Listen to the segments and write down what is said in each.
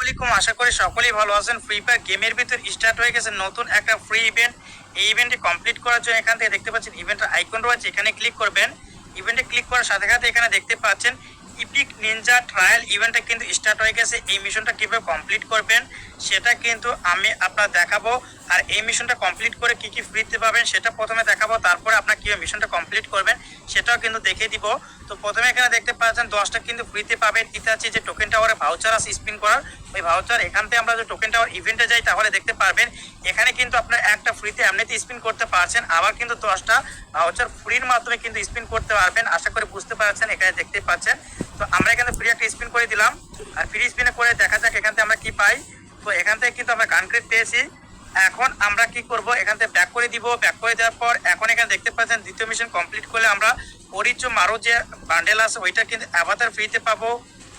আলাইকুম, আশা করি সকলেই ভালো আছেন। ফ্রি ফায়ার গেমের ভিতর স্টার্ট হয়ে গেছে নতুন একটা ফ্রি ইভেন্ট। এই ইভেন্টটি কমপ্লিট করার জন্য এখান থেকে দেখতে পাচ্ছেন ইভেন্টের আইকন রয়েছে, এখানে ক্লিক করবেন। ইভেন্টে ক্লিক করার সাথে সাথে এখানে দেখতে পাচ্ছেন ইপিক নিনজা ট্রায়াল ইভেন্টটা কিন্তু স্টার্ট হয়ে গেছে। এই মিশনটা কিভাবে কমপ্লিট করবেন সেটা কিন্তু আমি আপনার দেখাবো। আর এই মিশনটা কমপ্লিট করে কি কি ফ্রিতে পাবেন সেটা প্রথমে দেখাবো, তারপরে আপনার কিভাবে মিশনটা কমপ্লিট করবেন সেটাও কিন্তু দেখিয়ে দিব। তো প্রথমে এখানে দেখতে পাচ্ছেন 10টা কিন্তু ফ্রিতে পাবেন। এটা আছে যে টোকেন টাওয়ারে ভাউচার আছে স্পিন করার, ওই ভাউচার এখান থেকে আমরা যে টোকেন টাওয়ার ইভেন্টে যাই তাহলে দেখতে পারবেন এখানে কিন্তু আপনার একটা ফ্রিতে এমনিতে স্পিন করতে পারছেন, আবার কিন্তু 10টা ভাউচার ফ্রির মাধ্যমে কিন্তু স্পিন করতে পারবেন। আশা করি বুঝতে পারছেন, এখানে দেখতে পাচ্ছেন। তো আমরা এখানে ফ্রি একটা স্পিন করে দিলাম, আর ফ্রি স্পিনে করে দেখা যাক এখান থেকে আমরা কি পাই। তো এখান থেকে কিন্তু আমরা কানক্রিট পেয়েছি। এখন আমরা কি করব, এখান থেকে ব্যাক করে দিব। ব্যাক করে দেওয়ার পর এখন এখানে দেখতে পাচ্ছেন দ্বিতীয় মিশন কমপ্লিট করলে আমরা পরিচ মারো যে বান্ডেল আছে ওইটা কিন্তু অ্যাভাতার ফ্রিতে পাবো।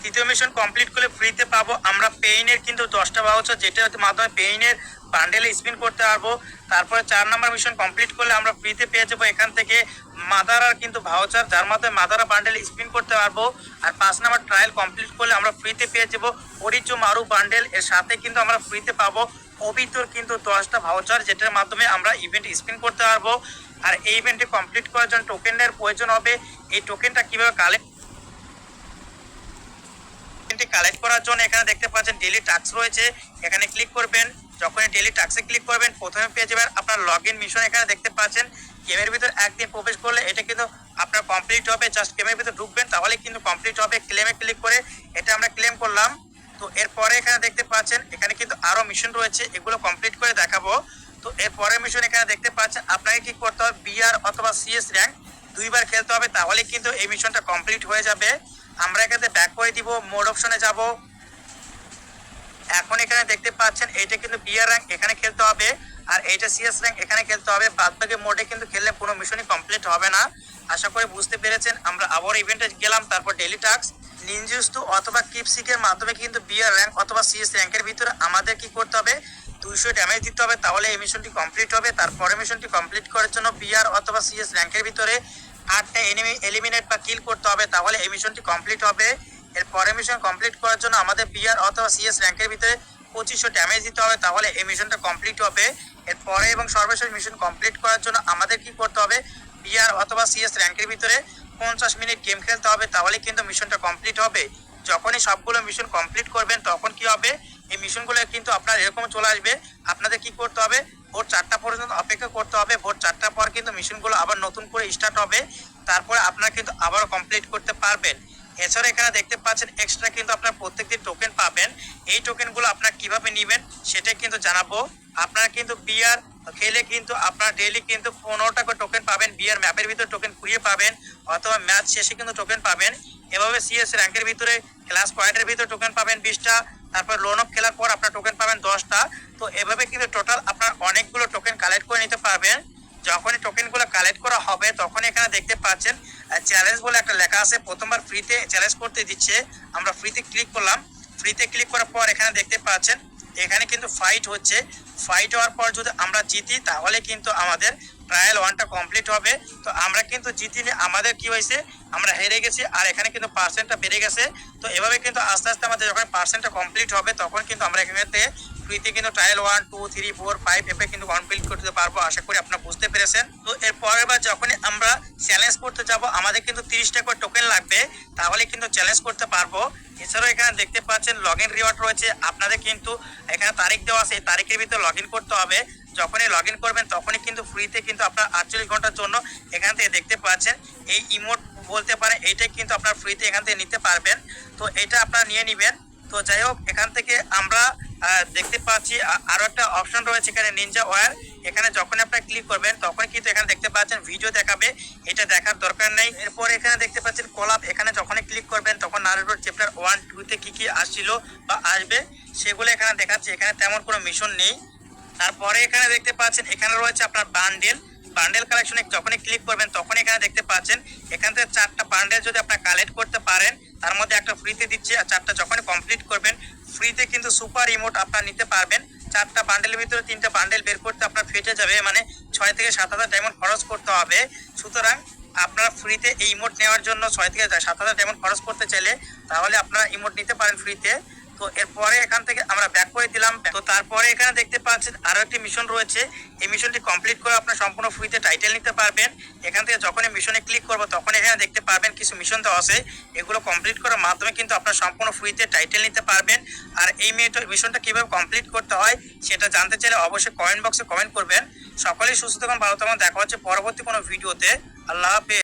তৃতীয় মিশন কমপ্লিট করলে ফ্রিতে পাবো আমরা পেইনের কিন্তু 10টা ভাউচার, যেটার মাধ্যমে পেইনের বান্ডেলে স্পিন করতে পারবো। তারপরে 4 নম্বর মিশন কমপ্লিট করলে আমরা ফ্রিতে পেয়ে যাবো এখান থেকে মাদারার কিন্তু ভাউচার, যার মাধ্যমে মাদারা বান্ডেলে স্পিন করতে পারবো। আর 5 নম্বর ট্রায়াল কমপ্লিট করলে আমরা ফ্রিতে পেয়ে যাবো পরিচ মারু বান্ডেল। এর সাথে কিন্তু আমরা ফ্রিতে পাবো অবিতর কিন্তু 10টা ভাউচার, যেটার মাধ্যমে আমরা ইভেন্ট স্পিন করতে পারবো। আর এই ইভেন্টটি কমপ্লিট করার জন্য টোকেনের প্রয়োজন হবে। এই টোকেনটা কিভাবে কালেক্ট করার জন্য এখানে দেখতে পাচ্ছেন ডেইলি টাস্ক রয়েছে, এখানে ক্লিক করবেন। যখন ডেইলি টাস্কে ক্লিক করবেন প্রথমে পেয়ে যাবেন আপনার লগ ইন মিশন। এখানে দেখতে পাচ্ছেন গেমের ভিতর একদিন প্রবেশ করলে এটা কিন্তু আপনার কমপ্লিট হবে। জাস্ট গেমের ভিতর ঢুকবেন তাহলে কিন্তু কমপ্লিট হবে। ক্লেমে ক্লিক করে এটা আমরা ক্লেম করলাম। তো এরপরে এখানে দেখতে পাচ্ছেন এখানে কিন্তু আরো মিশন রয়েছে, এগুলো কমপ্লিট করে দেখাবো। তো এরপরে মিশন এখানে দেখতে পাচ্ছেন আপনাকে কি করতে হবে, বিআর অথবা সিএস র্যাঙ্ক 2বার খেলতে হবে, তাহলে কিন্তু এই মিশনটা কমপ্লিট হয়ে যাবে। আমরা এখানে ব্যাক করে দিব, মোড অপশনে যাব। এখন এখানে দেখতে পাচ্ছেন এটা কিন্তু বিআর র্যাঙ্ক এখানে খেলতে হবে, আর এইটা সিএস র্যাঙ্ক এখানে খেলতে হবে। বাদবাকি মোডে কিন্তু খেললে কোনো মিশনই কমপ্লিট হবে না। আশা করি বুঝতে পেরেছেন। আমরা আবার ইভেন্টে গেলাম, তারপর ডেইলি টাস্ক নিনজুস্তু অথবা কিপসিকের মাধ্যমে কিন্তু বিআর র্যাঙ্ক অথবা সিএস র্যাঙ্কের ভিতরে আমাদের কি করতে হবে, 200 ড্যামেজ দিতে হবে, তাহলে এই মিশনটি কমপ্লিট হবে। তারপরে মিশনটি কমপ্লিট করার জন্য বিআর অথবা সিএস র্যাঙ্কের ভিতরে 8টা এনিমি এলিমিনেট বা কিল করতে হবে, তাহলে এই মিশনটি কমপ্লিট হবে। এরপরে মিশন কমপ্লিট করার জন্য আমাদের বিআর অথবা সিএস র্যাঙ্কের ভিতরে 2500 ড্যামেজ দিতে হবে, তাহলে এই মিশনটা কমপ্লিট হবে। এরপরে এবং সর্বশেষ মিশন কমপ্লিট করার জন্য আমাদের কি করতে হবে, বিআর অথবা সিএস র্যাঙ্কের ভিতরে 50 মিনিট গেম খেলতে হবে, তাহলে কিন্তু মিশনটা কমপ্লিট হবে। যখনই সবগুলো মিশন কমপ্লিট করবেন তখন কি হবে, এই মিশনগুলো কিন্তু আপনার এরকম চলে আসবে। আপনাদের কি করতে হবে, ভোর 4টা পর্যন্ত অপেক্ষা করতে হবে। ভোর 4টার পর কিন্তু মিশনগুলো আবার নতুন করে স্টার্ট হবে, তারপরে আপনারা কিন্তু আবারও কমপ্লিট করতে পারবেন। এছাড়া এখানে দেখতে পাচ্ছেন এক্সট্রা কিন্তু আপনার প্রত্যেকদিন টোকেন পাবেন। এই টোকেনগুলো আপনারা কিভাবে নেবেন সেটাই কিন্তু জানাবো। আপনারা কিন্তু বিআর খেলে কিন্তু আপনারা ডেইলি কিন্তু 15টা করে টোকেন পাবেন। বিআর ম্যাপের ভিতরে টোকেন কুড়িয়ে পাবেন, অথবা ম্যাচ শেষে কিন্তু টোকেন পাবেন। এভাবে সিএস র্যাঙ্কের ভিতরে ক্লাস পয়েন্টের ভিতরে টোকেন পাবেন 20টা, তারপর লোন অফ খেলার পর আপনার টোকেন পাবেন 10টা। তো এভাবে কিন্তু টোটাল আপনার অনেকগুলো টোকেন কালেক্ট করে নিতে পারবেন। যখনই টোকেনগুলো কালেক্ট করা হবে তখন এখানে দেখতে পাচ্ছেন চ্যালেঞ্জ বলে একটা লেখা আছে, প্রথমবার ফ্রিতে চ্যালেঞ্জ করতে দিচ্ছে। আমরা ফ্রিতে ক্লিক করলাম। ফ্রিতে ক্লিক করার পর এখানে দেখতে পাচ্ছেন এখানে কিন্তু ফাইট হচ্ছে। ফাইট হওয়ার পর যদি আমরা জিতি তাহলে কিন্তু আমাদের ট্রায়াল 1টা কমপ্লিট হবে। তো আমরা কিন্তু জিতিনি, আমাদের কি হয়েছে, আমরা হেরে গেছি, আর এখানে কিন্তু পার্সেন্টটা বেড়ে গেছে। তো এভাবে কিন্তু আস্তে আস্তে আমাদের যখন পার্সেন্টটা কমপ্লিট হবে তখন কিন্তু আমরা এখানে ফ্রিতে কিন্তু ট্রায়াল 1 2 3 4 5 এপে কিন্তু কমপ্লিট করতে পারবো। আশা করি আপনারা বুঝতে পেরেছেন। তো এর পরের বার যখনই আমরা চ্যালেঞ্জ করতে যাব আমাদের কিন্তু 30টা করে টোকেন লাগবে, তাহলে কিন্তু চ্যালেঞ্জ করতে পারবো। এছাড়াও এখানে দেখতে পাচ্ছেন লগ ইন রিওয়ার্ড রয়েছে, আপনাদের কিন্তু এখানে তারিখ দেওয়া আছে, এই তারিখের ভিতরে লগ ইন করতে হবে। যখনই লগ ইন করবেন তখনই কিন্তু ফ্রিতে কিন্তু আপনার 48 ঘন্টার জন্য এখান থেকে দেখতে পাচ্ছেন এই ইমোট বলতে পারে, এইটাই কিন্তু আপনার ফ্রিতে এখান থেকে নিতে পারবেন। তো এটা আপনারা নিয়ে নেবেন। তো যাই হোক, এখান থেকে আমরা দেখতে পাচ্ছি আরো একটা অপশন রয়েছে এখানে নিনজা ওয়্যার। এখানে যখন আপনারা ক্লিক করবেন তখন কিন্তু এখানে দেখতে পাচ্ছেন ভিডিও দেখাবে, এটা দেখার দরকার নেই। এরপর এখানে দেখতে পাচ্ছেন কলাপ, এখানে যখনই ক্লিক করবেন তখন নারুটো চ্যাপ্টার 1 2 তে কি কি আসছিল বা আসবে সেগুলো এখানে দেখাচ্ছে। এখানে তেমন কোনো মিশন নেই। তারপরে এখানে দেখতে পাচ্ছেন এখানে রয়েছে আপনার বান্ডেল কালেকশনে যখনই ক্লিক করবেন তখন এখানে দেখতে পাচ্ছেন এখান থেকে 4টা বান্ডেল যদি আপনারা কালেক্ট করতে পারেন তার মধ্যে একটা ফ্রিতে দিচ্ছে, আর 4টা যখনই কমপ্লিট করবেন ফ্রিতে কিন্তু সুপার ইমোট আপনারা নিতে পারবেন। 4টা বান্ডেলের ভিতরে 3টা বান্ডেল বের করতে আপনার ফেটে যাবে, মানে 6 থেকে 7,000 ডায়মন্ড খরচ করতে হবে। সুতরাং আপনারা ফ্রিতে এই ইমোট নেওয়ার জন্য 6 থেকে 7,000 ডায়মন্ড খরচ করতে চাইলে তাহলে আপনারা ইমোট নিতে পারেন ফ্রিতে। তো এরপরে এখান থেকে আমরা ব্যাক করে দিলাম। তো তারপরে এখানে দেখতে পাচ্ছেন আরো একটি মিশন রয়েছে, এই মিশনটি কমপ্লিট করে আপনার সম্পূর্ণ ফ্রিতে টাইটেল নিতে পারবেন। এখান থেকে যখনই মিশনে ক্লিক করবো তখন এখানে দেখতে পারবেন কিছু মিশন দেওয়া আছে, এগুলো কমপ্লিট করার মাধ্যমে কিন্তু আপনার সম্পূর্ণ ফ্রিতে টাইটেল নিতে পারবেন। আর এই মিশনটা কিভাবে কমপ্লিট করতে হয় সেটা জানতে চাইলে অবশ্যই কমেন্ট বক্সে কমেন্ট করবেন। সকলেই সুস্থ থাকুন, ভালো থাকুন, দেখা হচ্ছে পরবর্তী কোনো ভিডিওতে। আল্লাহ হাফেজ।